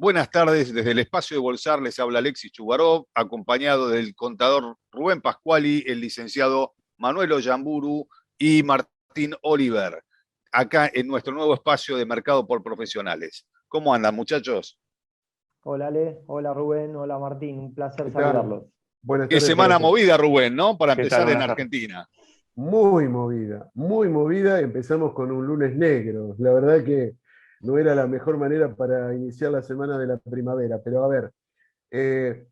Buenas tardes, desde el espacio de Bolsar les habla Alexis Chubarov, acompañado del contador Rubén Pascuali, el licenciado Manuel Ollamburu y Martín Oliver, acá en nuestro nuevo espacio de mercado por profesionales. ¿Cómo andan, muchachos? Hola Ale, hola Rubén, hola Martín, un placer ¿Qué tal? saludarlos. Buenas Qué tardes para semana todos. movida, Rubén, ¿no? Para ¿Qué tal? empezar en Buenas tardes. Argentina. Muy movida. Empezamos con un lunes negro. La verdad que no era la mejor manera para iniciar la semana de la primavera. Pero a ver, eh,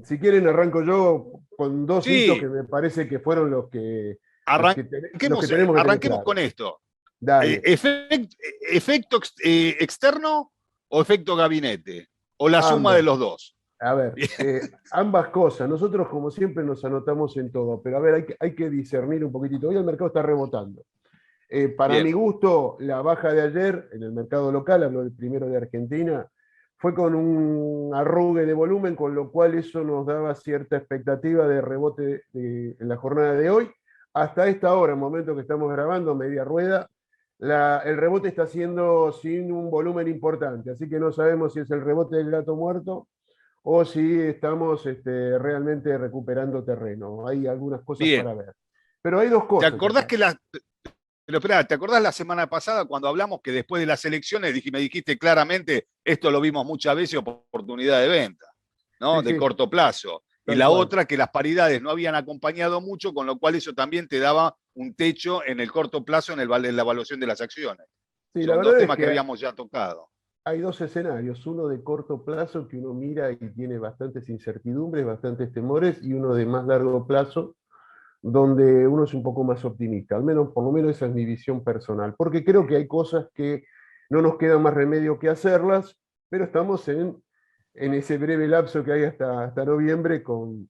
si quieren arranco yo con dos hitos que Sí, me parece que fueron los que tenemos que tener arranquemos con claro. esto. Dale. ¿Efecto externo o efecto gabinete? ¿O la suma de Ambos. los dos? A ver, ambas cosas. Nosotros, como siempre, nos anotamos en todo. Pero a ver, hay que discernir un poquitito. Hoy el mercado está rebotando. Para Bien, mi gusto, la baja de ayer en el mercado local, hablo del primero de Argentina, fue con un arrugue de volumen, con lo cual eso nos daba cierta expectativa de rebote en la jornada de hoy. Hasta esta hora, el momento que estamos grabando, media rueda, el rebote está siendo sin un volumen importante, así que no sabemos si es el rebote del gato muerto o si estamos realmente recuperando terreno. Hay algunas cosas bien. para ver. Pero hay dos ¿Te cosas acordás acá. que pero espera, ¿te acordás la semana pasada cuando hablamos que después de las elecciones me dijiste claramente, esto lo vimos muchas veces, oportunidad de venta, ¿no? Sí, De sí, corto plazo. Y tal la cual. otra, que las paridades no habían acompañado mucho, con lo cual eso también te daba un techo en el corto plazo en la evaluación de las acciones. Sí, la Son dos verdad es temas que que habíamos ya tocado. hay dos escenarios, uno de corto plazo que uno mira y tiene bastantes incertidumbres, bastantes temores, y uno de más largo plazo, donde uno es un poco más optimista, al menos, por lo menos esa es mi visión personal, porque creo que hay cosas que no nos queda más remedio que hacerlas, pero estamos en ese breve lapso que hay hasta noviembre con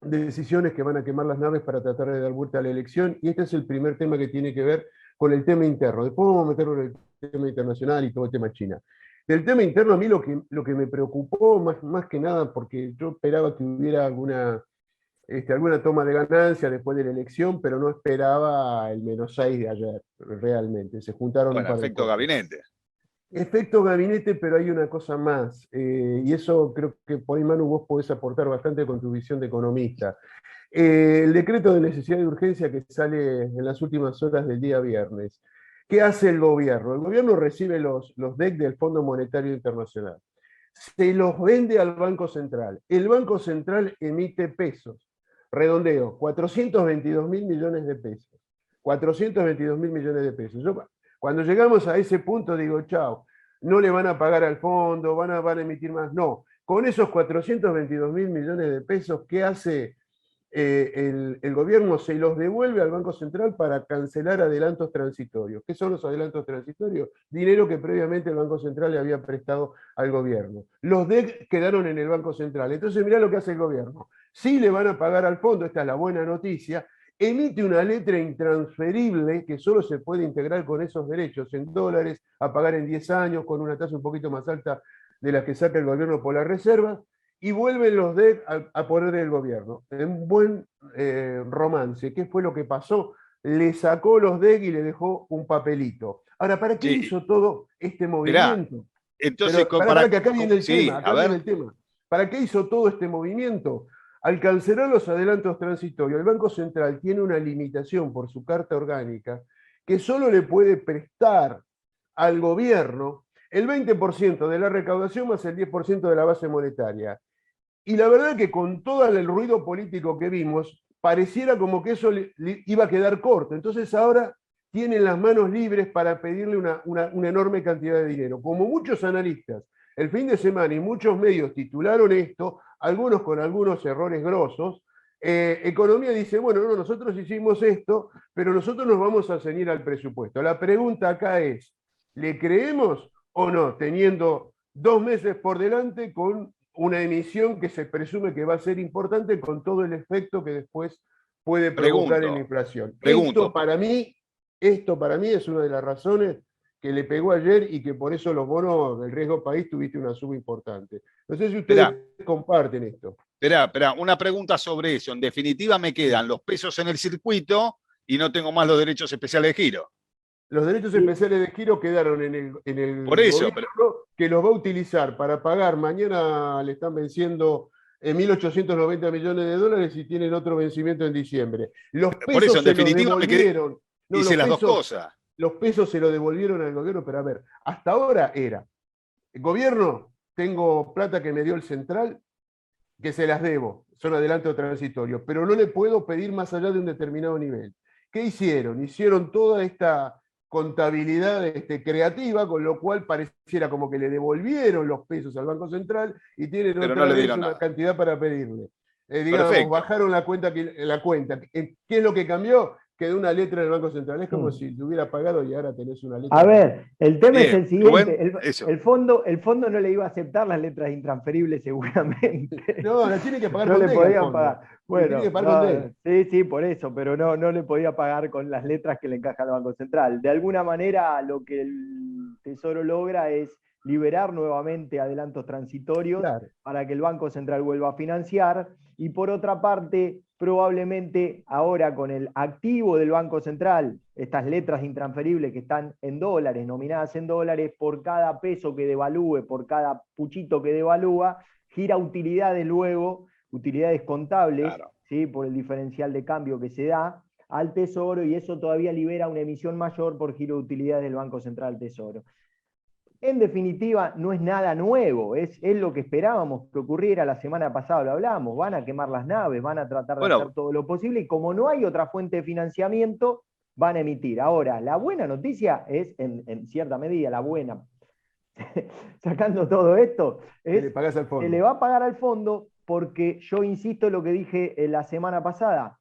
decisiones que van a quemar las naves para tratar de dar vuelta a la elección, y este es el primer tema que tiene que ver con el tema interno. Después vamos a meterlo en el tema internacional y todo el tema China. Del tema interno, a mí lo que me preocupó más que nada, porque yo esperaba que hubiera alguna toma de ganancia después de la elección, pero no esperaba el -6 de ayer, realmente. Se juntaron un Bueno, par de efecto cosas. gabinete. Efecto gabinete, pero hay una cosa más, y eso creo que por ahí, Manu, vos podés aportar bastante con tu visión de economista. El decreto de necesidad de urgencia que sale en las últimas horas del día viernes. ¿Qué hace el gobierno? El gobierno recibe los DEC del Fondo Monetario Internacional. Se los vende al Banco Central. El Banco Central emite pesos. Redondeo, 422 mil millones de pesos. 422 mil millones de pesos. Cuando llegamos a ese punto digo, chao, no le van a pagar al fondo, van a emitir más. No, con esos 422 mil millones de pesos, ¿qué hace el gobierno? Se los devuelve al Banco Central para cancelar adelantos transitorios. ¿Qué son los adelantos transitorios? Dinero que previamente el Banco Central le había prestado al gobierno. Los DEC quedaron en el Banco Central. Entonces, mirá lo que hace el gobierno. Sí le van a pagar al fondo, esta es la buena noticia, emite una letra intransferible que solo se puede integrar con esos derechos en dólares, a pagar en 10 años, con una tasa un poquito más alta de la que saca el gobierno por las reservas, y vuelven los DEC a poder del gobierno. En buen romance, ¿qué fue lo que pasó? Le sacó los DEC y le dejó un papelito. Ahora, ¿para qué Sí, hizo todo este mirá, movimiento? entonces, Pero para que acá viene el tema, sí, a acá viene ver, el tema. ¿Para qué hizo todo este movimiento? Al cancelar los adelantos transitorios, el Banco Central tiene una limitación por su carta orgánica que solo le puede prestar al gobierno el 20% de la recaudación más el 10% de la base monetaria. Y la verdad que con todo el ruido político que vimos, pareciera como que eso le iba a quedar corto. Entonces ahora tienen las manos libres para pedirle una enorme cantidad de dinero. Como muchos analistas el fin de semana y muchos medios titularon esto, algunos con algunos errores grosos, Economía dice, bueno, no, nosotros hicimos esto, pero nosotros nos vamos a ceñir al presupuesto. La pregunta acá es, ¿le creemos o no, teniendo 2 meses por delante con una emisión que se presume que va a ser importante con todo el efecto que después puede provocar en la pregunto, inflación? pregunto, Esto para mí es una de las razones que le pegó ayer y que por eso los bonos del riesgo país tuviste una suba importante. No sé si esperá, ustedes comparten esto. esperá, una pregunta sobre eso. En definitiva, me Sí. quedan los pesos en el circuito y no tengo más los derechos especiales de giro. Los derechos especiales de giro quedaron en el Por eso, gobierno, que los va a utilizar para pagar. Mañana le están venciendo 1.890 millones de dólares y tienen otro vencimiento en diciembre. Los por eso pesos en se los definitiva devolvieron. No, hice las dos cosas. los pesos se los devolvieron al gobierno, pero a ver, hasta ahora era, el gobierno, tengo plata que me dio el central, que se las debo, son adelanto transitorio, pero no le puedo pedir más allá de un determinado nivel. ¿Qué hicieron? Hicieron toda esta contabilidad creativa, con lo cual pareciera como que le devolvieron los pesos al Banco Central y tienen Pero no otra le vez dieron una nada. cantidad para pedirle. Digamos, Perfecto. bajaron la cuenta. ¿Qué es lo que cambió? Quedó una letra del Banco Central. Es como si te hubiera pagado y ahora tenés una letra. A ver, el tema es Bien, el Rubén, siguiente. eso. El fondo no le iba a aceptar las letras intransferibles seguramente. No, la tiene que pagar No con le DEC al podían fondo. pagar. Le tiene Bueno, que pagar con no, DEC. sí, sí, por eso, pero no le podía pagar con las letras que le encaja al Banco Central. De alguna manera, lo que el Tesoro logra es liberar nuevamente adelantos transitorios Claro. para que el Banco Central vuelva a financiar. Y por otra parte, probablemente ahora con el activo del Banco Central, estas letras intransferibles que están en dólares, nominadas en dólares, por cada peso que devalúe, por cada puchito que devalúa, gira utilidades luego, utilidades contables, Claro. ¿sí? Por el diferencial de cambio que se da al Tesoro, y eso todavía libera una emisión mayor por giro de utilidades del Banco Central al Tesoro. En definitiva, no es nada nuevo, es lo que esperábamos que ocurriera la semana pasada, lo hablábamos, van a quemar las naves, van a tratar de Bueno, hacer todo lo posible, y como no hay otra fuente de financiamiento, van a emitir. Ahora, la buena noticia es, en cierta medida, la buena, sacando todo esto, Que le es pagás al que fondo. le va a pagar al fondo, porque yo insisto en lo que dije la semana pasada,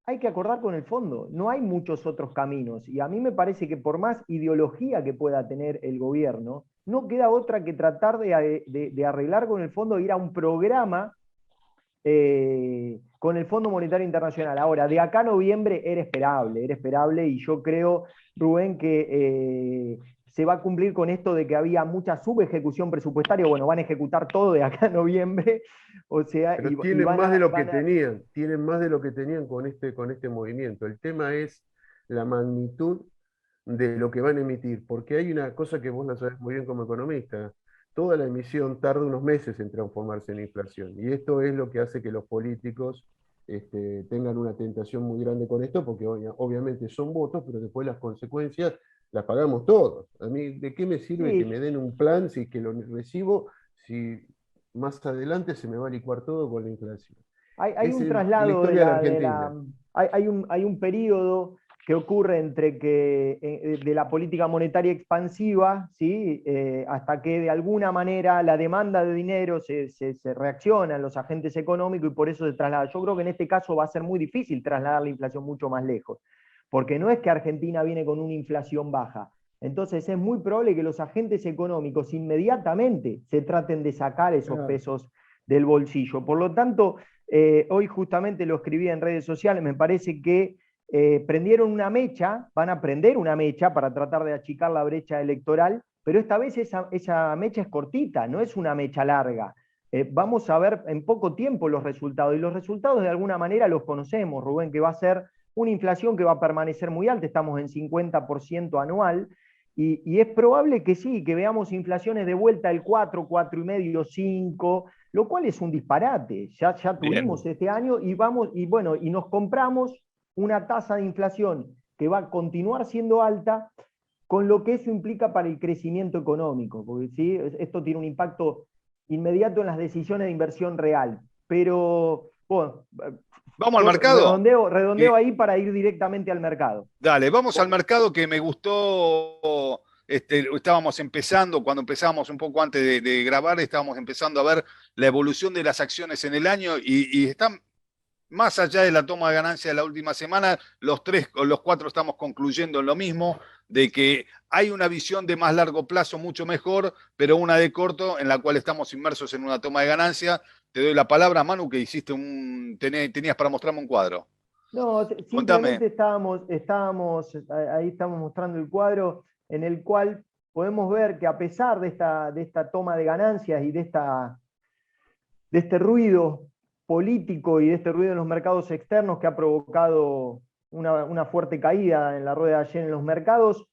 hay que acordar con el fondo, no hay muchos otros caminos, y a mí me parece que por más ideología que pueda tener el gobierno, no queda otra que tratar de arreglar con el fondo, ir a un programa con el Fondo Monetario Internacional. Ahora, de acá a noviembre era esperable, y yo creo, Rubén, que se va a cumplir con esto de que había mucha subejecución presupuestaria. Bueno, van a ejecutar todo de acá a noviembre, o sea, Pero y tienen más de lo que tenían, tienen más de lo que tenían con este movimiento. El tema es la magnitud de lo que van a emitir, porque hay una cosa que vos la sabés muy bien como economista. Toda la emisión tarda unos meses en transformarse en inflación, y esto es lo que hace que los políticos tengan una tentación muy grande con esto, porque obviamente son votos, pero después las consecuencias las pagamos todos. A mí, ¿de qué me sirve que sí, me den un plan si que lo recibo, si más adelante se me va a licuar todo con la inflación? hay Es un la traslado historia de la Argentina. hay un periodo que ocurre entre que de la política monetaria expansiva, ¿sí? Hasta que de alguna manera la demanda de dinero se reacciona en los agentes económicos, y por eso se traslada. Yo creo que en este caso va a ser muy difícil trasladar la inflación mucho más lejos, porque no es que Argentina viene con una inflación baja. Entonces es muy probable que los agentes económicos inmediatamente se traten de sacar esos Claro. pesos del bolsillo. Por lo tanto, hoy justamente lo escribí en redes sociales, me parece que prendieron una mecha, van a prender una mecha para tratar de achicar la brecha electoral, pero esta vez esa mecha es cortita, no es una mecha larga. Vamos a ver en poco tiempo los resultados, y los resultados de alguna manera los conocemos, Rubén, que va a ser una inflación que va a permanecer muy alta, estamos en 50% anual, y es probable que sí, que veamos inflaciones de vuelta al 4, 4,5, 5, lo cual es un disparate. Ya bien. tuvimos este año, y bueno, y nos compramos una tasa de inflación que va a continuar siendo alta, con lo que eso implica para el crecimiento económico, porque ¿sí? Esto tiene un impacto inmediato en las decisiones de inversión real. Pero, bueno, ¿Vamos al yo mercado? redondeo ahí para ir directamente al mercado. Dale, vamos al mercado, que me gustó. Estábamos empezando, cuando empezamos un poco antes de grabar, estábamos empezando a ver la evolución de las acciones en el año, y están más allá de la toma de ganancia de la última semana. Los tres o los cuatro estamos concluyendo en lo mismo, de que hay una visión de más largo plazo mucho mejor, pero una de corto en la cual estamos inmersos en una toma de ganancia. Te doy la palabra, Manu, que tenías para mostrarme un cuadro. No, Contame. simplemente ahí estamos mostrando el cuadro en el cual podemos ver que, a pesar de esta toma de ganancias y de este ruido político y de este ruido en los mercados externos que ha provocado una fuerte caída en la rueda de ayer en los mercados,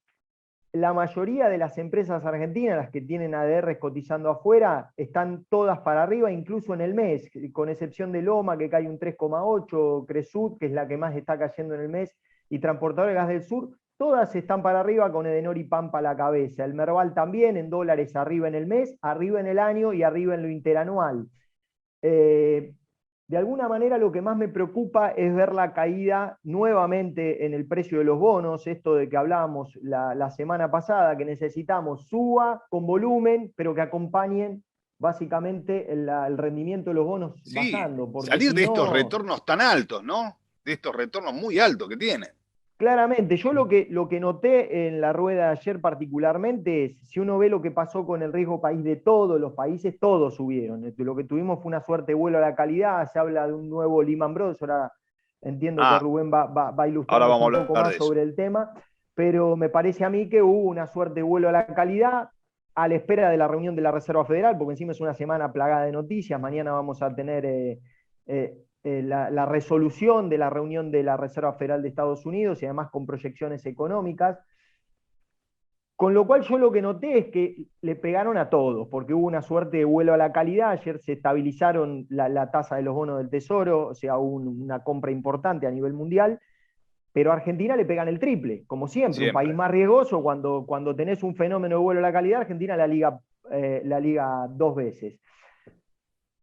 la mayoría de las empresas argentinas, las que tienen ADRs cotizando afuera, están todas para arriba, incluso en el mes, con excepción de Loma, que cae un 3,8, Cresud, que es la que más está cayendo en el mes, y Transportador de Gas del Sur, todas están para arriba con Edenor y Pampa a la cabeza. El Merval también, en dólares, arriba en el mes, arriba en el año y arriba en lo interanual. De alguna manera lo que más me preocupa es ver la caída nuevamente en el precio de los bonos, esto de que hablábamos la semana pasada, que necesitamos suba con volumen, pero que acompañen básicamente el rendimiento de los bonos Sí, bajando. Porque salir si de estos no, retornos tan altos, ¿no? De estos retornos muy altos que tienen. claramente, yo lo que noté en la rueda de ayer particularmente es, si uno ve lo que pasó con el riesgo país de todos los países, todos subieron. Lo que tuvimos fue una suerte de vuelo a la calidad, se habla de un nuevo Lehman Brothers, ahora entiendo que Ah, Rubén va a ahora ilustrarnos vamos un a poco hablar de más eso. sobre el tema, pero me parece a mí que hubo una suerte de vuelo a la calidad a la espera de la reunión de la Reserva Federal, porque encima es una semana plagada de noticias, mañana vamos a tener la resolución de la reunión de la Reserva Federal de Estados Unidos y además con proyecciones económicas. Con lo cual yo lo que noté es que le pegaron a todos, porque hubo una suerte de vuelo a la calidad, ayer se estabilizaron la tasa de los bonos del Tesoro, o sea, hubo una compra importante a nivel mundial, pero a Argentina le pegan el triple, como siempre, un país Siempre. más riesgoso, cuando tenés un fenómeno de vuelo a la calidad, Argentina la liga dos veces.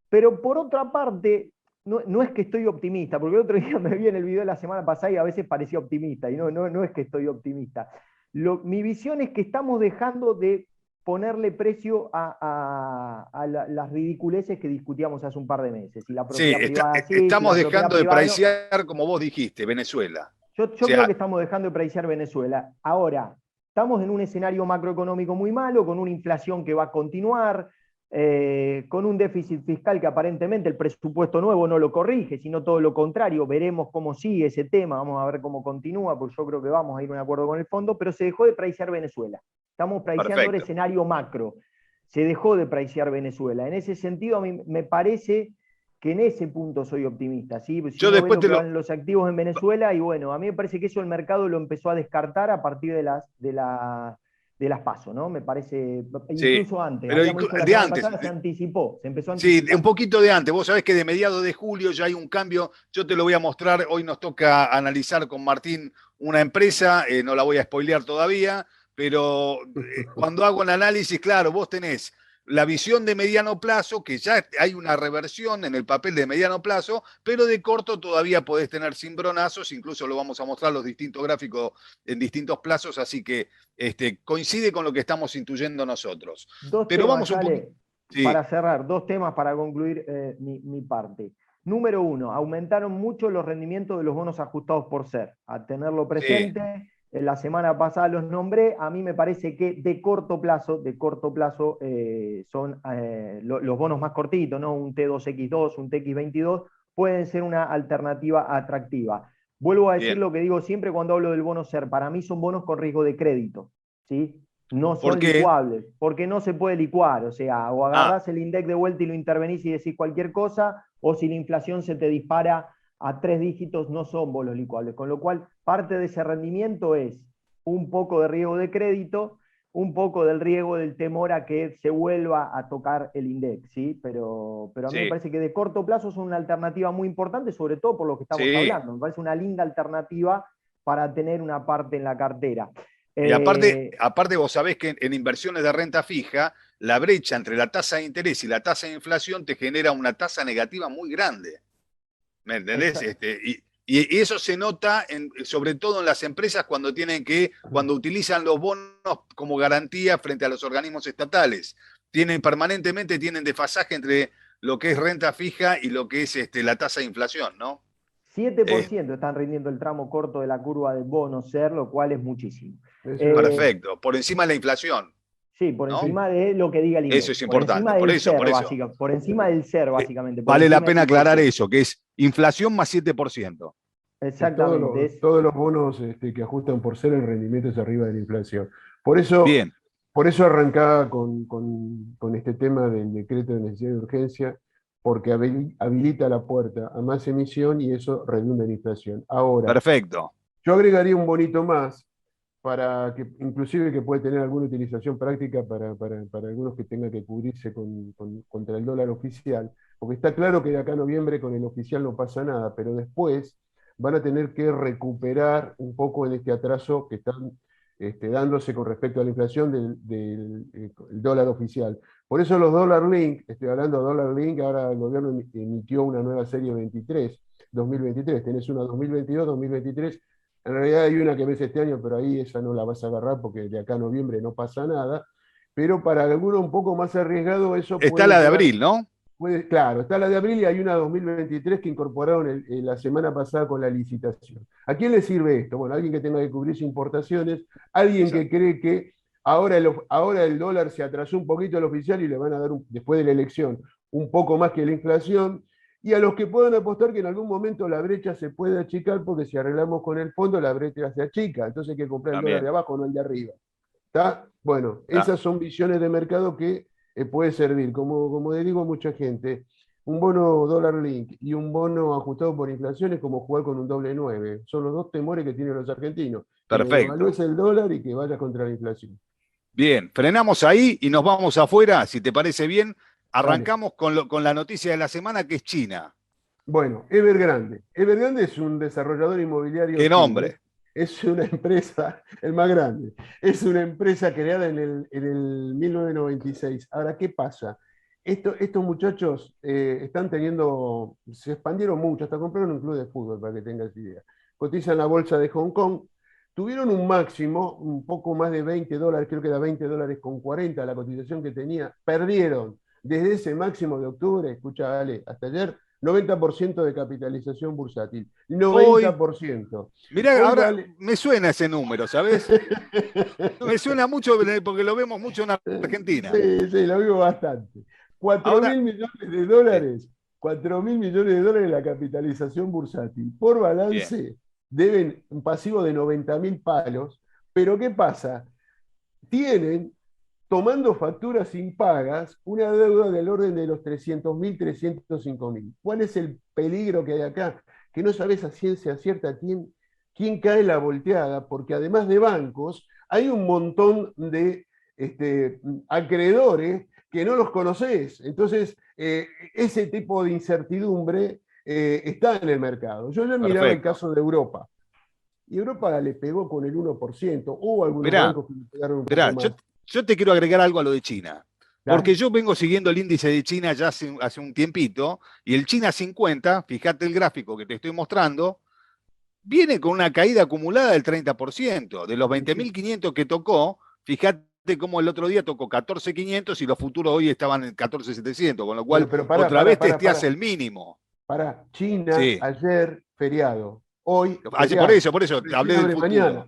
Pero por otra parte, no es que estoy optimista, porque el otro día me vi en el video de la semana pasada y a veces parecía optimista, y no es que estoy optimista. Mi visión es que estamos dejando de ponerle precio a las ridiculeces que discutíamos hace un par de meses. Si la Sí, propiedad privada sí, si estamos la propiedad dejando de privada no. preciar, como vos dijiste, Venezuela. O Yo creo sea, que estamos dejando de preciar Venezuela. Ahora, estamos en un escenario macroeconómico muy malo, con una inflación que va a continuar, con un déficit fiscal que aparentemente el presupuesto nuevo no lo corrige, sino todo lo contrario. Veremos cómo sigue ese tema, vamos a ver cómo continúa, porque yo creo que vamos a ir a un acuerdo con el fondo, pero se dejó de preciar Venezuela. Estamos preciando el perfecto. escenario macro. Se dejó de preciar Venezuela. En ese sentido, a mí me parece que en ese punto soy optimista. ¿sí? Si Yo uno ve después lo te que lo. van los activos en Venezuela, y bueno, a mí me parece que eso el mercado lo empezó a descartar a partir de las PASO, ¿no? Me parece, Sí, incluso antes, pero habíamos visto la de semana antes. pasada, se anticipó, se empezó a Sí, un anticipar. poquito de antes. Vos sabés que de mediados de julio ya hay un cambio. Yo te lo voy a mostrar. Hoy nos toca analizar con Martín una empresa. No la voy a spoilear todavía, pero cuando hago el análisis, claro, vos tenés la visión de mediano plazo, que ya hay una reversión en el papel de mediano plazo, pero de corto todavía podés tener cimbronazos. Incluso lo vamos a mostrar los distintos gráficos en distintos plazos. Así que coincide con lo que estamos intuyendo nosotros. Dos Pero temas, vamos un poquito. Ale, Sí, para cerrar, dos temas para concluir mi parte. Número uno, aumentaron mucho los rendimientos de los bonos ajustados por ser. A tenerlo sí. presente, la semana pasada los nombré, a mí me parece que de corto plazo son los bonos más cortitos, ¿no? Un T2X2, un TX22, pueden ser una alternativa atractiva. Vuelvo a decir Bien. lo que digo siempre cuando hablo del bono ser, para mí son bonos con riesgo de crédito, ¿sí? No ¿Por son qué? licuables, porque no se puede licuar, o sea, o Ah, agarrás el index de vuelta y lo intervenís y decís cualquier cosa, o si la inflación se te dispara a 3 dígitos, no son bonos licuables, con lo cual parte de ese rendimiento es un poco de riesgo de crédito, un poco del riesgo del temor a que se vuelva a tocar el index, ¿sí? Pero a mí me sí, parece que de corto plazo son una alternativa muy importante, sobre todo por lo que estamos sí. hablando, me parece una linda alternativa para tener una parte en la cartera. Y aparte, Eh, aparte vos sabés que en inversiones de renta fija, la brecha entre la tasa de interés y la tasa de inflación te genera una tasa negativa muy grande. ¿Me entendés? Exa- Y eso se nota sobre todo en las empresas cuando utilizan los bonos como garantía frente a los organismos estatales. Permanentemente tienen desfasaje entre lo que es renta fija y lo que es la tasa de inflación, ¿no? siete por Eh, ciento están rindiendo el tramo corto de la curva de bono ser, lo cual es muchísimo. Eso es verdad. Eh, perfecto, por encima de la inflación, sí, por ¿no? Sí, encima de lo que diga el Eso INDEC, es por encima importante, por del eso, ser, por eso. por encima del ser, Eh, básicamente, por Vale la encima del pena aclarar IPC. eso, que es inflación más 7%. Exactamente, es todos los bonos que ajustan por ser el rendimiento es arriba de la inflación. Por eso, Bien, por eso arrancaba con este tema del decreto de necesidad de urgencia, porque habilita la puerta a más emisión y eso redunda en inflación. Ahora, perfecto. yo agregaría un bonito más, para que, inclusive que puede tener alguna utilización práctica para algunos que tengan que cubrirse contra el dólar oficial, porque está claro que de acá a noviembre con el oficial no pasa nada, pero después van a tener que recuperar un poco en este atraso que están dándose con respecto a la inflación del el dólar oficial. Por eso los dólar link, estoy hablando de dólar link, ahora el gobierno emitió una nueva serie 23, 2023, tenés una 2022, 2023, en realidad hay una que ves este año, pero ahí esa no la vas a agarrar porque de acá a noviembre no pasa nada, pero para alguno un poco más arriesgado eso Está puede la de llevar. abril, ¿no? Claro, está la de abril y hay una 2023 que incorporaron la semana pasada con la licitación. ¿A quién le sirve esto? Bueno, alguien que tenga que cubrirse importaciones, alguien que Exacto. cree que ahora el dólar se atrasó un poquito al oficial y le van a dar, después de la elección, un poco más que la inflación, y a los que puedan apostar que en algún momento la brecha se puede achicar, porque si arreglamos con el fondo, la brecha se achica, entonces hay que comprar el dólar de También. abajo, no el de arriba. ¿Está? Bueno, Está. esas son visiones de mercado que puede servir. Como le digo a mucha gente, un bono dólar link y un bono ajustado por inflación es como jugar con un doble 9. Son los dos temores que tienen los argentinos, que me Perfecto. devalúes el dólar y que vaya contra la inflación. Bien, frenamos ahí y nos vamos afuera, si te parece bien. Dale. Arrancamos con la noticia de la semana, que es China. Bueno, Evergrande. Evergrande es un desarrollador inmobiliario ¿Qué chino. nombre? Es una empresa, el más grande, es una empresa creada en el 1996. Ahora, ¿qué pasa? Estos muchachos están teniendo, se expandieron mucho, hasta compraron un club de fútbol, para que tengas idea. Cotizan en la bolsa de Hong Kong, tuvieron un máximo, un poco más de $20, creo que era $20,40 la cotización que tenía, perdieron desde ese máximo de octubre, escucha, Ale, hasta ayer, 90% de capitalización bursátil. Hoy, 90%. mirá, Hoy ahora vale. me suena ese número, ¿sabés? Me suena mucho porque lo vemos mucho en Argentina. Sí, sí, lo vivo bastante. Cuatro Ahora, mil millones de sí, dólares, 4.000 millones de dólares la capitalización bursátil. Por bien, balance, deben un pasivo de 90.000 palos. Pero ¿qué pasa? Tienen, tomando facturas impagas, una deuda del orden de los 300.000, 305.000. ¿Cuál es el peligro que hay acá? Que no sabes a ciencia cierta quién cae en la volteada, porque además de bancos, hay un montón de acreedores que no los conoces. Entonces, ese tipo de incertidumbre está en el mercado. Yo ya miraba el perfecto. caso de Europa. Y Europa le pegó con el 1%. Hubo algunos Mirá, bancos que le pegaron un poco mirá, más. yo te quiero agregar algo a lo de China. Porque Dale. yo vengo siguiendo el índice de China ya hace un tiempito, y el China 50, fíjate el gráfico que te estoy mostrando, viene con una caída acumulada del 30%. De los Sí, sí. 20.500 que tocó, fíjate cómo el otro día tocó 14.500 y los futuros hoy estaban en 14.700, con lo cual Bueno, pero otra vez testeás el mínimo. para. China, Sí. ayer feriado, hoy Por feriado. por eso Recién hablé del abre futuro. mañana.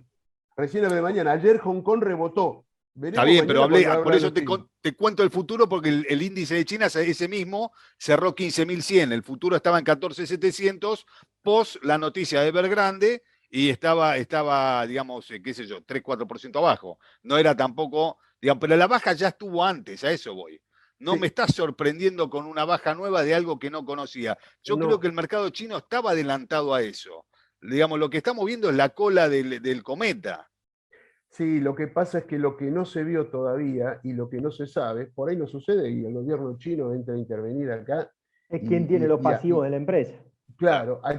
Recién abre mañana. Ayer Hong Kong rebotó. Está Veremos bien, pero mañana cuando por abran eso los chinos. te cuento el futuro, porque el índice de China, ese mismo, cerró 15.100. El futuro estaba en 14.700 post la noticia de Evergrande y digamos, qué sé yo, 3-4% abajo. No era tampoco, digamos, pero la baja ya estuvo antes, a eso voy. No me Sí, estás sorprendiendo con una baja nueva de algo que no conocía. Yo creo que no. el mercado chino estaba adelantado a eso. Digamos, lo que estamos viendo es la cola del cometa. Sí, lo que pasa es que lo que no se vio todavía y lo que no se sabe, por ahí no sucede y el gobierno chino entra a intervenir acá Es quien tiene y, los y, y, pasivos de la empresa. Claro. claro,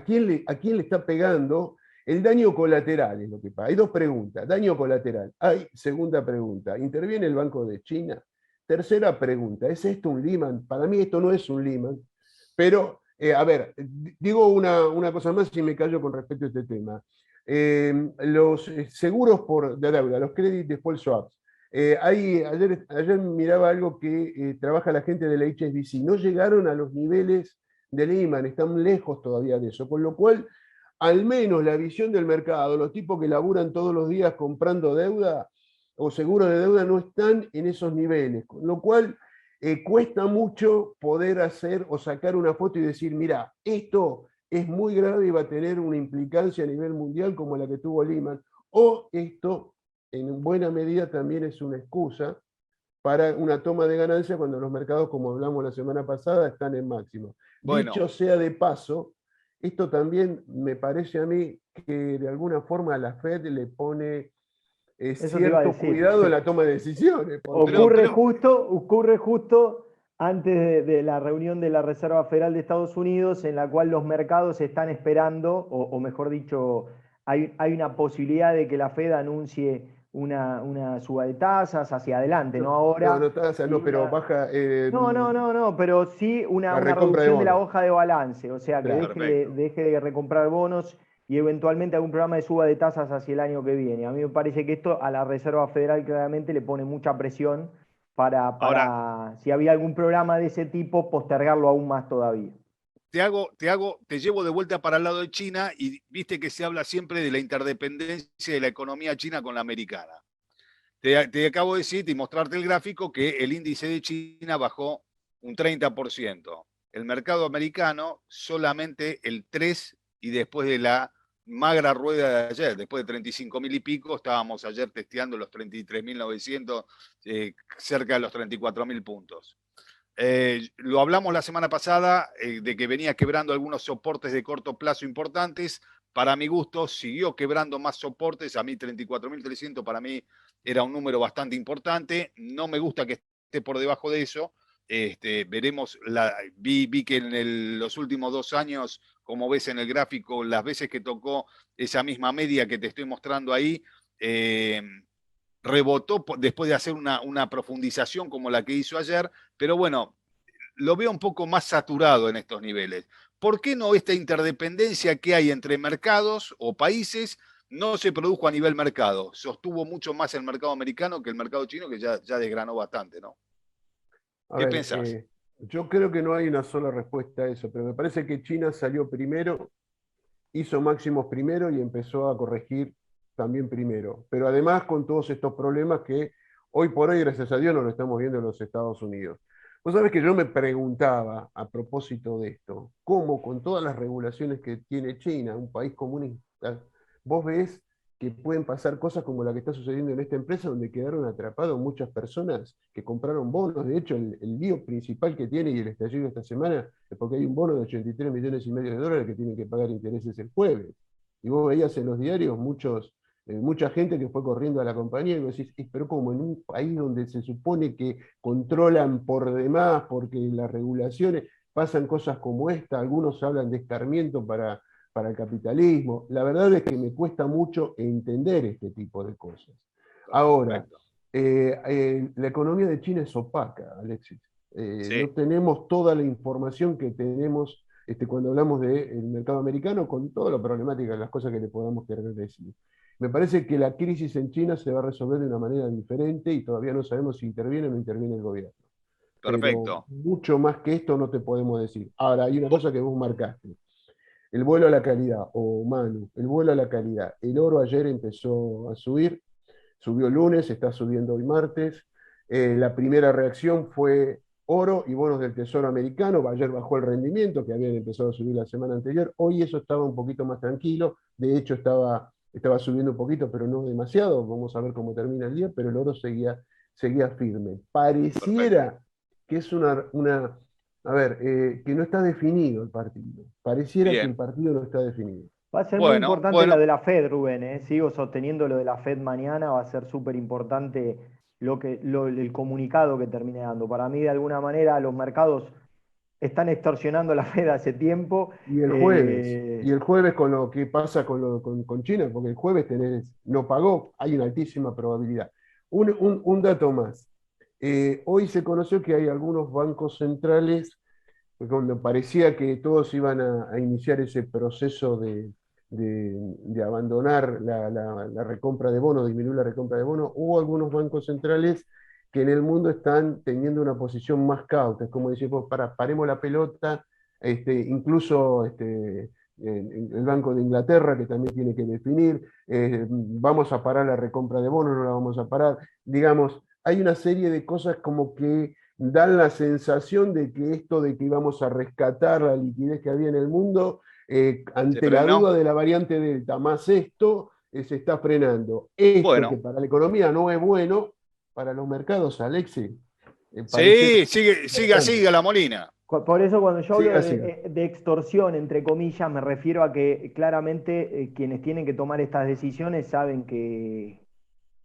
¿a quién le está pegando el daño colateral? Es lo que pasa. Hay dos preguntas. Daño colateral. Hay segunda pregunta. ¿Interviene el Banco de China? Tercera pregunta. ¿Es esto un Lehman? Para mí esto no es un Lehman. Pero, a ver, digo una cosa más y me callo con respecto a este tema. Los seguros de deuda, los credit default swaps. Ayer miraba algo que trabaja la gente de la HSBC. No llegaron a los niveles de Lehman, están lejos todavía de eso, con lo cual, al menos la visión del mercado, los tipos que laburan todos los días comprando deuda o seguros de deuda no están en esos niveles, con lo cual cuesta mucho poder hacer o sacar una foto y decir, mira, esto es muy grave y va a tener una implicancia a nivel mundial como la que tuvo Lehman, o esto en buena medida también es una excusa para una toma de ganancia cuando los mercados, como hablamos la semana pasada, están en máximo. Bueno, Dicho sea de paso, esto también me parece a mí que de alguna forma la Fed le pone Eso te iba a cierto decir. cuidado en la toma de decisiones. Ocurre justo antes de la reunión de la Reserva Federal de Estados Unidos, en la cual los mercados están esperando, o mejor dicho, hay una posibilidad de que la Fed anuncie una suba de tasas hacia adelante, no ahora. No, tasa, no, pero baja No, pero sí la una recompra de reducción de la bonos. hoja de balance, o sea, que Claro. Perfecto. deje de recomprar bonos y eventualmente algún programa de suba de tasas hacia el año que viene. A mí me parece que esto a la Reserva Federal claramente le pone mucha presión Ahora, si había algún programa de ese tipo, postergarlo aún más todavía. te llevo de vuelta para el lado de China y viste que se habla siempre de la interdependencia de la economía china con la americana. Te acabo de decir y mostrarte el gráfico que el índice de China bajó un 30%. El mercado americano solamente el 3% y después de la magra rueda de ayer, después de 35.000 y pico, estábamos ayer testeando los 33.900, cerca de los 34.000 puntos. Lo hablamos la semana pasada de que venía quebrando algunos soportes de corto plazo importantes. Para mi gusto, siguió quebrando más soportes. A mí 34.300 para mí era un número bastante importante. No me gusta que esté por debajo de eso. Veremos, vi que en los últimos 2 años, como ves en el gráfico, las veces que tocó esa misma media que te estoy mostrando ahí, rebotó después de hacer una profundización como la que hizo ayer, pero bueno, lo veo un poco más saturado en estos niveles. ¿Por qué no esta interdependencia que hay entre mercados o países no se produjo a nivel mercado? Sostuvo mucho más el mercado americano que el mercado chino, que ya desgranó bastante, ¿no? A ¿Qué ver, pensás? yo creo que no hay una sola respuesta a eso, pero me parece que China salió primero, hizo máximos primero y empezó a corregir también primero. Pero además con todos estos problemas que hoy por hoy, gracias a Dios, no lo estamos viendo en los Estados Unidos. Vos sabés que yo me preguntaba a propósito de esto, cómo con todas las regulaciones que tiene China, un país comunista, vos ves que pueden pasar cosas como la que está sucediendo en esta empresa, donde quedaron atrapados muchas personas que compraron bonos. De hecho, el lío principal que tiene y el estallido esta semana es porque hay un bono de 83,5 millones que tienen que pagar intereses el jueves. Y vos veías en los diarios mucha gente que fue corriendo a la compañía y vos decís, pero como en un país donde se supone que controlan por demás, porque las regulaciones pasan cosas como esta, algunos hablan de escarmiento para el capitalismo. La verdad es que me cuesta mucho entender este tipo de cosas. Ahora, Perfecto. la economía de China es opaca, Alexis. No Sí, tenemos toda la información que tenemos cuando hablamos del mercado americano, con toda la problemática, las cosas que le podamos querer decir. Me parece que la crisis en China se va a resolver de una manera diferente y todavía no sabemos si interviene o no interviene el gobierno. Pero perfecto. mucho más que esto no te podemos decir. Ahora, hay una cosa que vos marcaste. El vuelo a la calidad, o Manu, el vuelo a la calidad. El oro ayer empezó a subir, subió el lunes, está subiendo hoy martes. La primera reacción fue oro y bonos del Tesoro americano. Ayer bajó el rendimiento, que habían empezado a subir la semana anterior. Hoy eso estaba un poquito más tranquilo. De hecho, estaba subiendo un poquito, pero no demasiado. Vamos a ver cómo termina el día, pero el oro seguía firme. Perfecto. Pareciera que es a ver, que no está definido el partido. Pareciera que el Bien. partido no está definido. Va a ser muy Bueno, importante la bueno, de la Fed, Rubén, ¿eh? Sigo sosteniendo lo de la Fed mañana, va a ser súper importante el comunicado que termine dando. Para mí, de alguna manera, los mercados están extorsionando a la Fed hace tiempo. Y el jueves con lo que pasa con China, porque el jueves no pagó, hay una altísima probabilidad. Un dato más. Hoy se conoció que hay algunos bancos centrales, cuando parecía que todos iban a iniciar ese proceso de abandonar la recompra de bonos, disminuir la recompra de bonos, hubo algunos bancos centrales que en el mundo están teniendo una posición más cauta. Es como decir, pues, paremos la pelota, incluso el Banco de Inglaterra, que también tiene que definir, vamos a parar la recompra de bonos, no la vamos a parar. Digamos, hay una serie de cosas como que dan la sensación de que esto de que íbamos a rescatar la liquidez que había en el mundo, se ante la frenó. duda de la variante Delta, más esto, se está frenando. Esto que Bueno, para la economía no es bueno, para los mercados, Alexi, pareciera sí, sigue así interesante. a la Molina. Por eso cuando yo hablo Siga, siga. de extorsión, entre comillas, me refiero a que claramente quienes tienen que tomar estas decisiones saben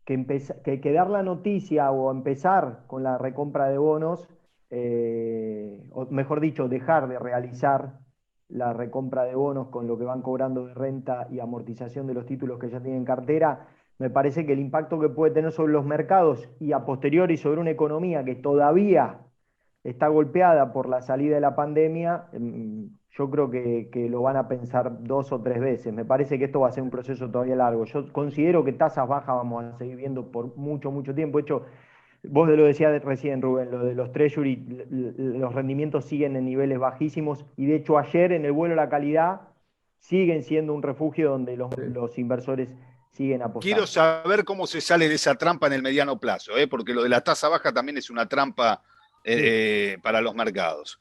que dar la noticia o empezar con la recompra de bonos, o mejor dicho, dejar de realizar la recompra de bonos con lo que van cobrando de renta y amortización de los títulos que ya tienen en cartera, me parece que el impacto que puede tener sobre los mercados y a posteriori sobre una economía que todavía está golpeada por la salida de la pandemia, yo creo que lo van a pensar 2 o 3 veces. Me parece que esto va a ser un proceso todavía largo. Yo considero que tasas bajas vamos a seguir viendo por mucho, mucho tiempo. De hecho, vos lo decías recién, Rubén, lo de los Treasury, los rendimientos siguen en niveles bajísimos y de hecho ayer en el vuelo a la calidad siguen siendo un refugio donde los inversores siguen Quiero apostando. saber cómo se sale de esa trampa en el mediano plazo, porque lo de la tasa baja también es una trampa Sí. para los mercados.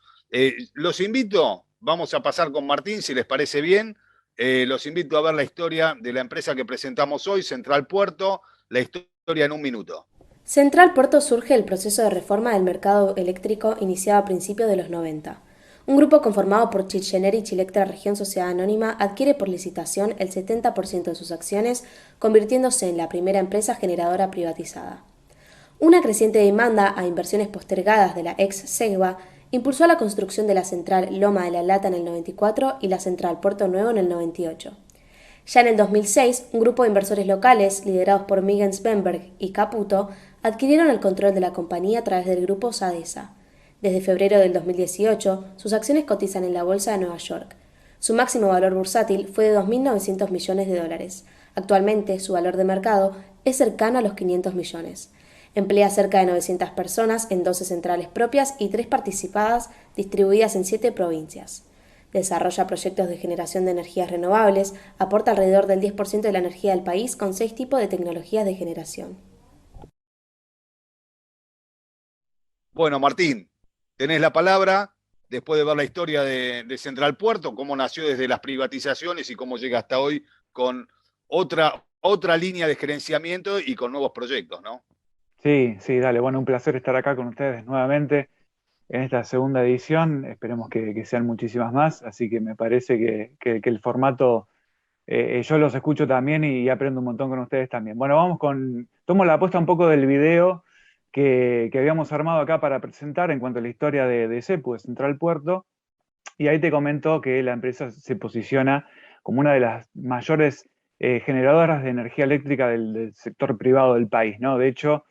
Los invito, vamos a pasar con Martín, si les parece bien. Los invito a ver la historia de la empresa que presentamos hoy, Central Puerto, la historia en un minuto. Central Puerto surge el proceso de reforma del mercado eléctrico iniciado a principios de los 90. Un grupo conformado por Chilgener y Chilectra Región Sociedad Anónima adquiere por licitación el 70% de sus acciones, convirtiéndose en la primera empresa generadora privatizada. Una creciente demanda a inversiones postergadas de la ex Segva impulsó la construcción de la central Loma de la Lata en el 94 y la central Puerto Nuevo en el 98. Ya en el 2006, un grupo de inversores locales, liderados por Miguel Svenberg y Caputo, adquirieron el control de la compañía a través del grupo Sadesa. Desde febrero del 2018, sus acciones cotizan en la bolsa de Nueva York. Su máximo valor bursátil fue de 2.900 millones de dólares. Actualmente, su valor de mercado es cercano a los 500 millones. Emplea cerca de 900 personas en 12 centrales propias y 3 participadas distribuidas en 7 provincias. Desarrolla proyectos de generación de energías renovables, aporta alrededor del 10% de la energía del país con 6 tipos de tecnologías de generación. Bueno, Martín, tenés la palabra después de ver la historia de Central Puerto, cómo nació desde las privatizaciones y cómo llega hasta hoy con otra línea de gerenciamiento y con nuevos proyectos, ¿no? Sí, sí, dale. Bueno, un placer estar acá con ustedes nuevamente en esta segunda edición. Esperemos que sean muchísimas más. Así que me parece que el formato, yo los escucho también y aprendo un montón con ustedes también. Bueno, tomo la apuesta un poco del video que habíamos armado acá para presentar en cuanto a la historia de CEPU, de Central Puerto. Y ahí te comento que la empresa se posiciona como una de las mayores generadoras de energía eléctrica del sector privado del país, ¿no? De hecho,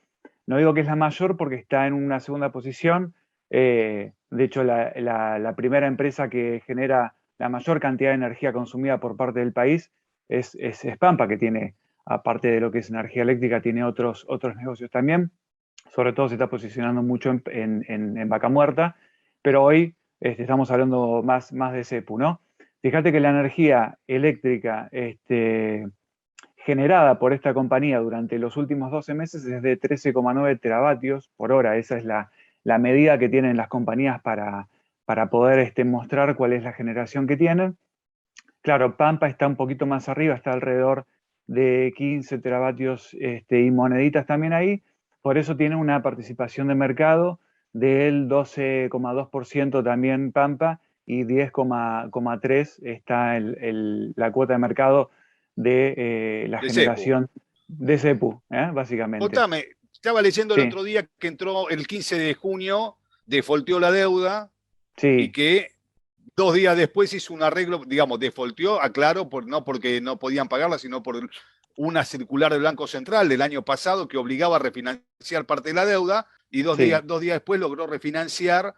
no digo que es la mayor porque está en una segunda posición. De hecho, la primera empresa que genera la mayor cantidad de energía consumida por parte del país es Pampa, que tiene, aparte de lo que es energía eléctrica, tiene otros negocios también. Sobre todo se está posicionando mucho en Vaca Muerta, pero hoy estamos hablando más de CEPU, ¿no? Fíjate que la energía eléctrica generada por esta compañía durante los últimos 12 meses es de 13,9 teravatios por hora. Esa es la medida que tienen las compañías para poder mostrar cuál es la generación que tienen. Claro, Pampa está un poquito más arriba, está alrededor de 15 teravatios y moneditas también ahí. Por eso tiene una participación de mercado del 12,2% también Pampa y 10,3% está la cuota de mercado de la De CEPU. generación de CEPU, básicamente. Contame, estaba leyendo el Sí, otro día que entró el 15 de junio, defolteó la deuda y sí, que 2 días después hizo un arreglo, digamos, defolteó, aclaro, no porque no podían pagarla, sino por una circular del Banco Central del año pasado que obligaba a refinanciar parte de la deuda y dos sí, días, 2 días después logró refinanciar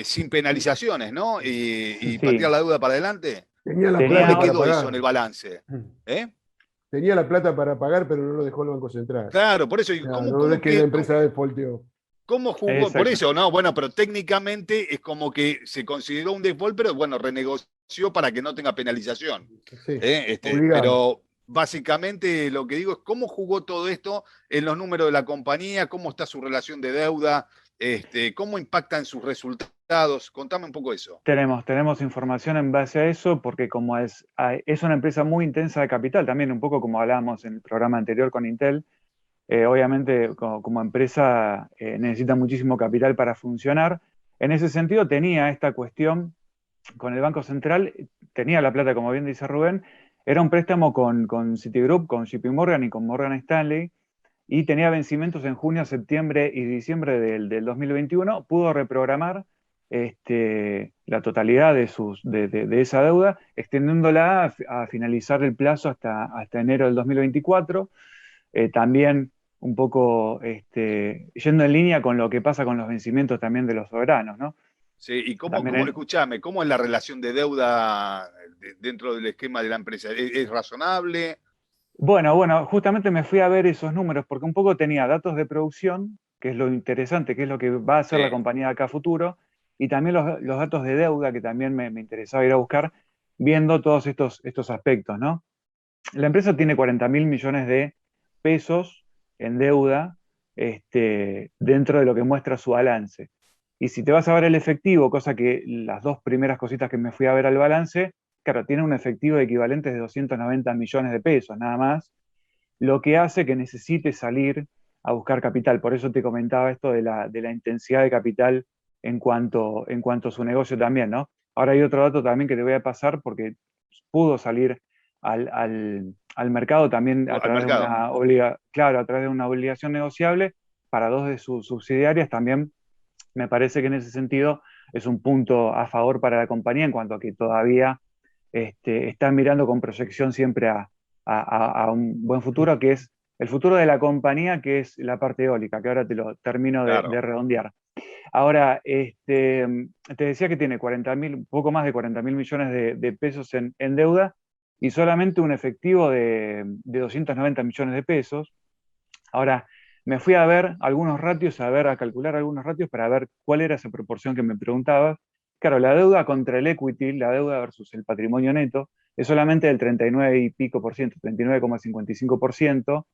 sin penalizaciones, ¿no? Y sí. patear la deuda para adelante. Tenía la ¿Cómo le plata Tenía, para quedó eso en pagar. el balance? ¿Eh? Tenía la plata para pagar, pero no lo dejó el Banco Central. Claro, por eso, O sea, ¿cómo, no es cómo, que la que, empresa defaulteó. ¿cómo jugó? Por exacto. eso, no, bueno, pero técnicamente es como que se consideró un default, pero bueno, renegoció para que no tenga penalización. Sí, obligado. Pero básicamente lo que digo es cómo jugó todo esto en los números de la compañía, cómo está su relación de deuda, cómo impacta en sus resultados. Contame un poco eso. Tenemos información en base a eso, porque como es una empresa muy intensa de capital, también un poco como hablábamos en el programa anterior con Intel, obviamente como empresa necesita muchísimo capital para funcionar. En ese sentido tenía esta cuestión con el Banco Central, tenía la plata, como bien dice Rubén, era un préstamo con Citigroup, con JP Morgan y con Morgan Stanley, y tenía vencimientos en junio, septiembre y diciembre del 2021, pudo reprogramar la totalidad de esa deuda, extendiéndola a finalizar el plazo hasta enero del 2024. También un poco yendo en línea con lo que pasa con los vencimientos también de los soberanos, ¿no? Sí, y También escúchame, ¿cómo es la relación de deuda dentro del esquema de la empresa? ¿Es razonable? bueno, justamente me fui a ver esos números porque un poco tenía datos de producción, que es lo interesante, que es lo que va a hacer la Sí. compañía de acá a futuro, y también los datos de deuda, que también me interesaba ir a buscar, viendo todos estos aspectos, ¿no? La empresa tiene 40.000 millones de pesos en deuda dentro de lo que muestra su balance. Y si te vas a ver el efectivo, cosa que las dos primeras cositas que me fui a ver al balance, claro, tiene un efectivo equivalente de 290 millones de pesos, nada más, lo que hace que necesite salir a buscar capital. Por eso te comentaba esto de la intensidad de capital en cuanto a su negocio también, ¿no? Ahora hay otro dato también que te voy a pasar porque pudo salir al mercado también a Al través de mercado. claro, a través de una obligación negociable para dos de sus subsidiarias. También me parece que en ese sentido es un punto a favor para la compañía en cuanto a que todavía están mirando con proyección siempre a un buen futuro, que es el futuro de la compañía, que es la parte eólica, que ahora te lo termino de Claro. redondear. Ahora, te decía que tiene 40.000, un poco más de 40.000 millones de pesos en deuda y solamente un efectivo de 290 millones de pesos. Ahora, me fui a ver algunos ratios, a calcular algunos ratios para ver cuál era esa proporción que me preguntabas. Claro, la deuda contra el equity, la deuda versus el patrimonio neto, es solamente del 39 y pico por ciento, 39,55%.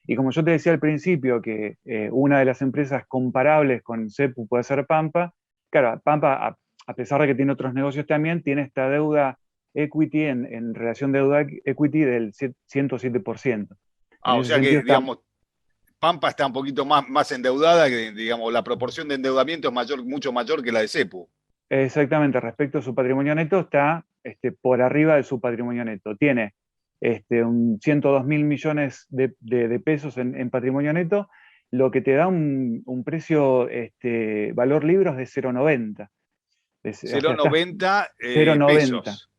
Y como yo te decía al principio, que una de las empresas comparables con CEPU puede ser Pampa, claro, Pampa, a pesar de que tiene otros negocios también, tiene esta deuda equity en relación deuda equity del 107%. En O ese sea sentido que, está. digamos, Pampa está un poquito más endeudada, que digamos, la proporción de endeudamiento es mayor, mucho mayor que la de Cepu. Exactamente, respecto a su patrimonio neto, está por arriba de su patrimonio neto. Tiene un 102.000 millones de pesos en patrimonio neto, lo que te da un precio, valor libros de 0,90. O sea, estás 0,90 0,90. pesos.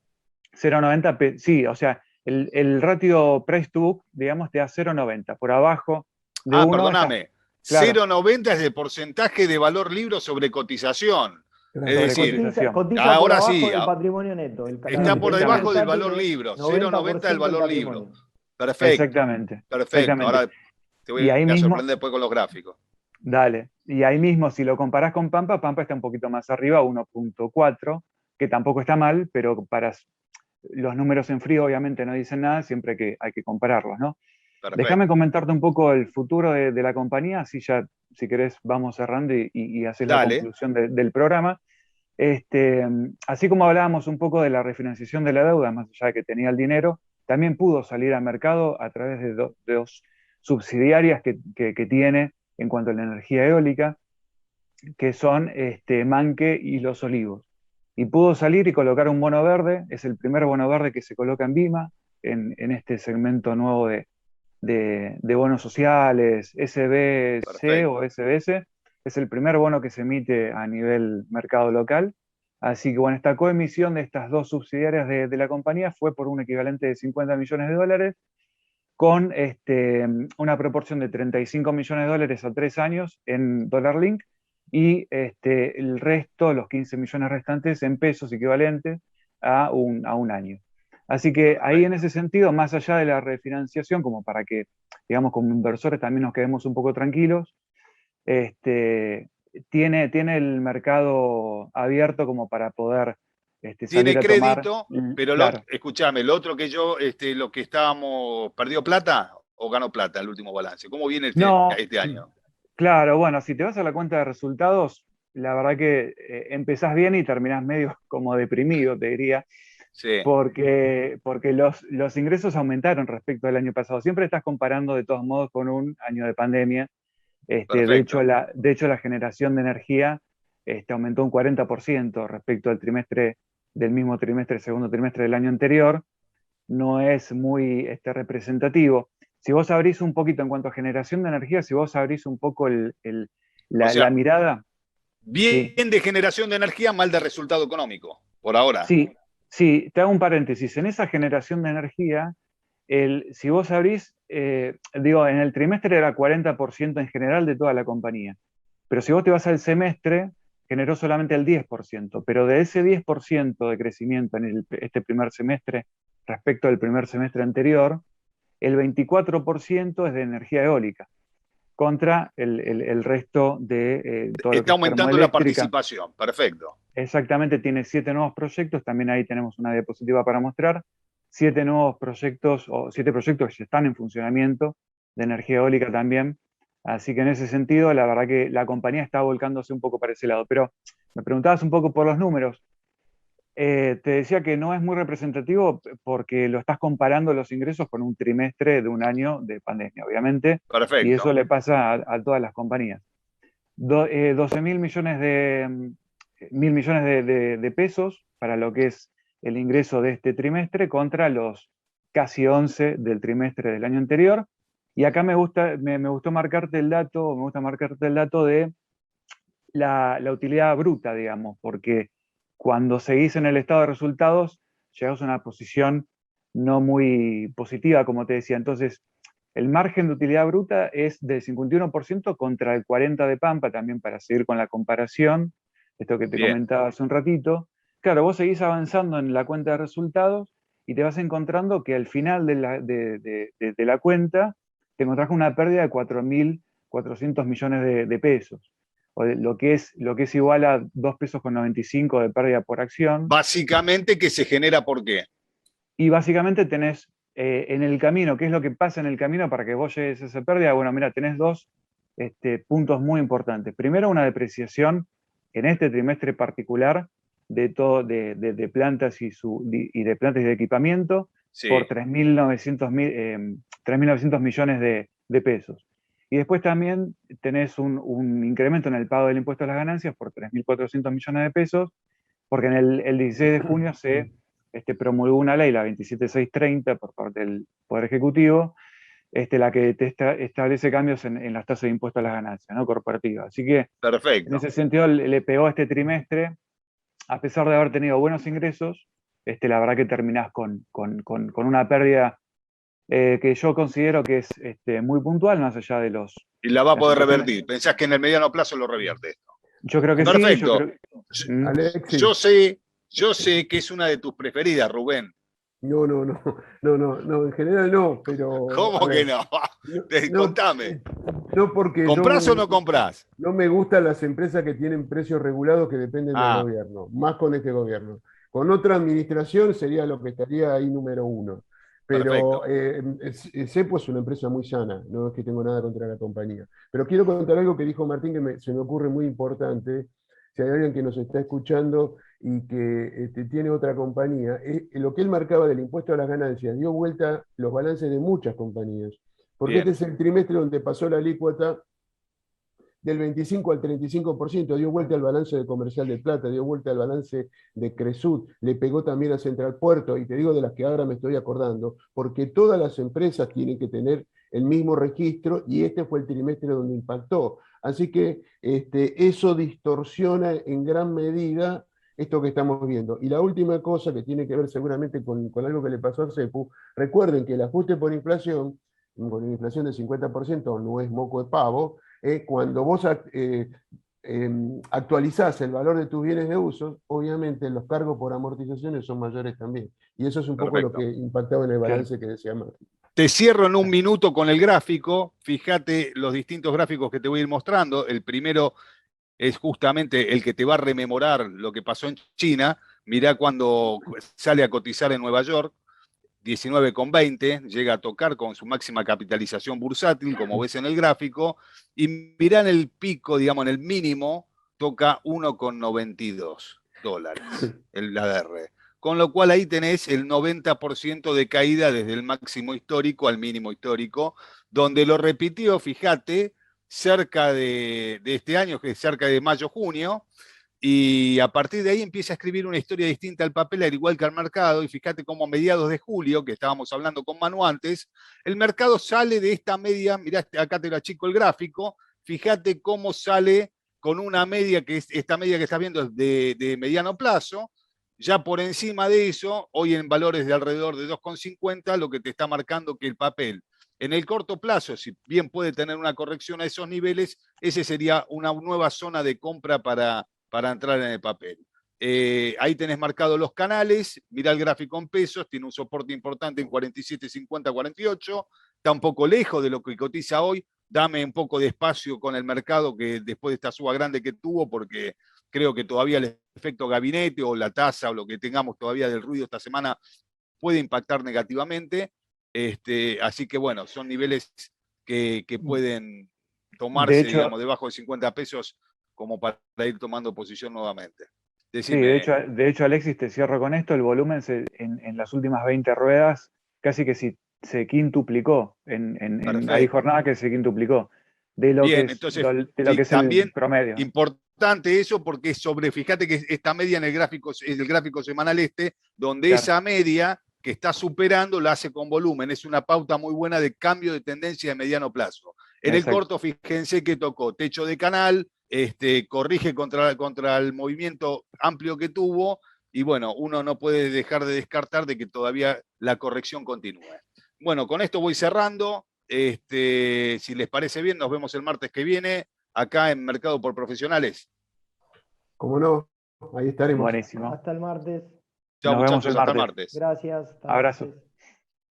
0,90, sí, o sea, el ratio price to book, digamos, te da 0,90. Por abajo de uno estás, Perdóname. claro, 0,90 es el porcentaje de valor libro sobre cotización. Es Claro. sobre decir, cotización. Cotiza por ahora abajo sí, del patrimonio neto. está La por empresa Exactamente. debajo del esta valor tiene libro. 0,90 del 90% del valor libro. patrimonio. Perfecto, Exactamente, perfecto. exactamente. Ahora te Y voy ahí a mismo, sorprender después con los gráficos. dale, y ahí mismo si lo comparás con Pampa, Pampa está un poquito más arriba, 1,4, que tampoco está mal, pero para los números en frío obviamente no dicen nada, siempre hay que compararlos, ¿no? Déjame Perfecto. comentarte un poco el futuro de la compañía, así ya, si querés, vamos cerrando y haces la Dale, conclusión del programa. Así como hablábamos un poco de la refinanciación de la deuda, más allá de que tenía el dinero, también pudo salir al mercado a través de dos subsidiarias que tiene en cuanto a la energía eólica, que son Manque y Los Olivos. Y pudo salir y colocar un bono verde, es el primer bono verde que se coloca en Vima, en este segmento nuevo de bonos sociales, SBC o perfecto. SBS. Es el primer bono que se emite a nivel mercado local. Así que bueno, esta coemisión de estas dos subsidiarias de la compañía fue por un equivalente de 50 millones de dólares, con una proporción de 35 millones de dólares a 3 años en dólar link y el resto, los 15 millones restantes, en pesos equivalentes a un año. Así que ahí en Perfecto. ese sentido, más allá de la refinanciación, como para que, digamos, como inversores también nos quedemos un poco tranquilos, tiene el mercado abierto como para poder salir Tiene a tomar, crédito, pero claro. escúchame, lo otro que yo, lo que estábamos, ¿perdió plata o ganó plata el último balance? ¿Cómo viene No, este año? claro, bueno, si te vas a la cuenta de resultados, la verdad que empezás bien y terminás medio como deprimido, te diría, Sí, porque los ingresos aumentaron respecto al año pasado. Siempre estás comparando de todos modos con un año de pandemia. De hecho, perfecto. la generación de energía aumentó un 40% respecto al del mismo trimestre, segundo trimestre del año anterior. No es muy representativo. si vos abrís un poquito en cuanto a generación de energía, si vos abrís un poco O sea, la mirada, bien sí, de generación de energía, mal de resultado económico, por ahora. sí, sí, te hago un paréntesis. En esa generación de energía, si vos abrís, digo, en el trimestre era 40% en general de toda la compañía, pero si vos te vas al semestre, generó solamente el 10%, pero de ese 10% de crecimiento en este primer semestre respecto al primer semestre anterior, el 24% es de energía eólica, contra el resto de todo lo que Está es aumentando la termoeléctrica. participación. Perfecto. Exactamente, tiene 7 nuevos proyectos, también ahí tenemos una diapositiva para mostrar, 7 nuevos proyectos, o 7 proyectos que ya están en funcionamiento, de energía eólica también. Así que en ese sentido, la verdad que la compañía está volcándose un poco para ese lado. Pero me preguntabas un poco por los números. Te decía que no es muy representativo porque lo estás comparando los ingresos con un trimestre de un año de pandemia, obviamente, y eso Perfecto. le pasa a todas las compañías. 12 mil millones de pesos para lo que es el ingreso de este trimestre contra los casi 11 del trimestre del año anterior. Y acá me gustó marcarte el dato, me gusta marcarte el dato de la utilidad bruta, digamos, porque cuando seguís en el estado de resultados, llegás a una posición no muy positiva, como te decía. Entonces, el margen de utilidad bruta es del 51% contra el 40% de Pampa, también para seguir con la comparación, esto que te Bien. comentaba hace un ratito. Claro, vos seguís avanzando en la cuenta de resultados y te vas encontrando que al final de la cuenta te encontrás con una pérdida de 4.400 millones de pesos, o lo que es igual a 2,95 pesos de pérdida por acción. Básicamente, ¿qué se genera por qué? Y básicamente tenés en el camino, ¿qué es lo que pasa en el camino para que vos llegues a esa pérdida? Bueno, mira, tenés dos puntos muy importantes. Primero, una depreciación en este trimestre particular de todo, de plantas y de plantas y de equipamiento Sí. por 3.900 millones de pesos. Y después también tenés un incremento en el pago del impuesto a las ganancias por 3.400 millones de pesos, porque en el 16 de junio se promulgó una ley, la 27630, por parte del Poder Ejecutivo, la que establece cambios en las tasas de impuesto a las ganancias, ¿no? Corporativas. Así que en Perfecto. ese sentido le pegó este trimestre, a pesar de haber tenido buenos ingresos, la verdad que terminás con una pérdida que yo considero que es muy puntual, más allá de Y la va a las poder situaciones. revertir. ¿Pensás que en el mediano plazo lo revierte esto? Yo creo que sí, yo Perfecto. creo. ¿Mm? Yo Alexis, sé, yo sé que es una de tus preferidas, Rubén. no, en general no, pero a ¿Cómo que ver, no? no, no, Contame. no porque ¿Comprás o no comprás? no me gustan las empresas que tienen precios regulados que dependen del Ah, gobierno, más con este gobierno. Con otra administración sería lo que estaría ahí número uno. Pero perfecto. Cepo es una empresa muy sana, no es que tengo nada contra la compañía. Pero quiero contar algo que dijo Martín que se me ocurre muy importante. Si hay alguien que nos está escuchando y que tiene otra compañía, lo que él marcaba del impuesto a las ganancias dio vuelta los balances de muchas compañías. Porque este Bien. es el trimestre donde pasó la alícuota del 25 al 35%, dio vuelta al balance de Comercial de Plata, dio vuelta al balance de Cresud, le pegó también a Central Puerto, y te digo de las que ahora me estoy acordando, porque todas las empresas tienen que tener el mismo registro y este fue el trimestre donde impactó. Así que eso distorsiona en gran medida esto que estamos viendo. Y la última cosa que tiene que ver seguramente con algo que le pasó a CEPU, recuerden que el ajuste por inflación, con una inflación del 50% no es moco de pavo. Cuando vos actualizás el valor de tus bienes de uso, obviamente los cargos por amortizaciones son mayores también. Y eso es un poco lo que Perfecto. impactaba en el Claro. balance que decía Martín. Te cierro en un minuto con el gráfico. Fíjate los distintos gráficos que te voy a ir mostrando. El primero es justamente el que te va a rememorar lo que pasó en China. Mirá cuando sale a cotizar en Nueva York, 19,20, llega a tocar con su máxima capitalización bursátil, como ves en el gráfico, y mirá en el pico, digamos, en el mínimo, toca 1,92 dólares el ADR. Con lo cual ahí tenés el 90% de caída desde el máximo histórico al mínimo histórico, donde lo repitió, fíjate, cerca de este año, que es cerca de mayo-junio, y a partir de ahí empieza a escribir una historia distinta al papel, al igual que al mercado, y fíjate cómo a mediados de julio, que estábamos hablando con Manu antes, el mercado sale de esta media, mirá, acá te lo achico el gráfico, fíjate cómo sale con una media, que es esta media que estás viendo es de mediano plazo, ya por encima de eso, hoy en valores de alrededor de 2,50, lo que te está marcando que el papel, en el corto plazo, si bien puede tener una corrección a esos niveles, ese sería una nueva zona de compra para entrar en el papel. Ahí tenés marcados los canales, mirá el gráfico en pesos, tiene un soporte importante en 47,50, 48, está un poco lejos de lo que cotiza hoy, dame un poco de espacio con el mercado que después de esta suba grande que tuvo, porque creo que todavía el efecto gabinete o la tasa o lo que tengamos todavía del ruido esta semana puede impactar negativamente. Así que bueno, son niveles que pueden tomarse, De hecho, digamos, debajo de 50 pesos como para ir tomando posición nuevamente. sí, Decime. de hecho, Alexis, te cierro con esto, el volumen en las últimas 20 ruedas casi que se quintuplicó, hay jornadas que se quintuplicó de lo Bien, que es, entonces, de lo que es también el promedio. importante eso porque fíjate que esta media en el gráfico semanal donde Claro. esa media que está superando la hace con volumen, es una pauta muy buena de cambio de tendencia de mediano plazo. En el Exacto. corto, fíjense que tocó techo de canal, corrige contra el movimiento amplio que tuvo, y bueno, uno no puede dejar de descartar de que todavía la corrección continúe. Bueno, con esto voy cerrando. Si les parece bien, nos vemos el martes que viene acá en Mercado por Profesionales. Como no, ahí estaremos. Buenísimo. Hasta el martes. Chao, Nos vemos muchachos, el hasta el martes. martes. Gracias. Hasta Abrazo. martes.